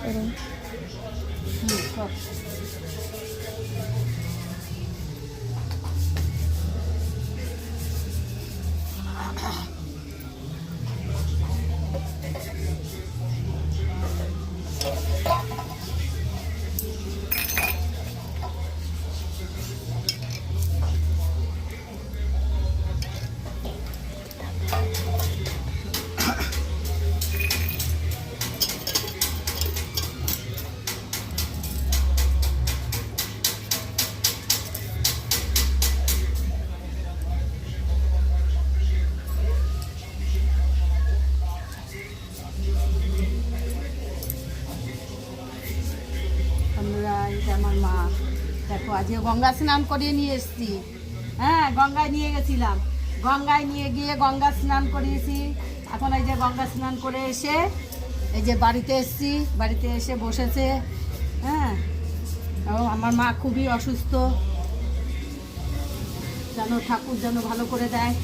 এরকম। আমরা এটা আমার মা, দেখো আজকে গঙ্গা স্নান করিয়ে নিয়ে এসেছি। হ্যাঁ, গঙ্গায় নিয়ে গেছিলাম, গঙ্গায় নিয়ে গিয়ে গঙ্গা স্নান করিয়েছি। এখন এই যে গঙ্গা স্নান করে এসে এই যে বাড়িতে এসেছি, বাড়িতে এসে বসেছে। হ্যাঁ, এবং আমার মা খুবই অসুস্থ, যেন ঠাকুর যেন ভালো করে দেয়।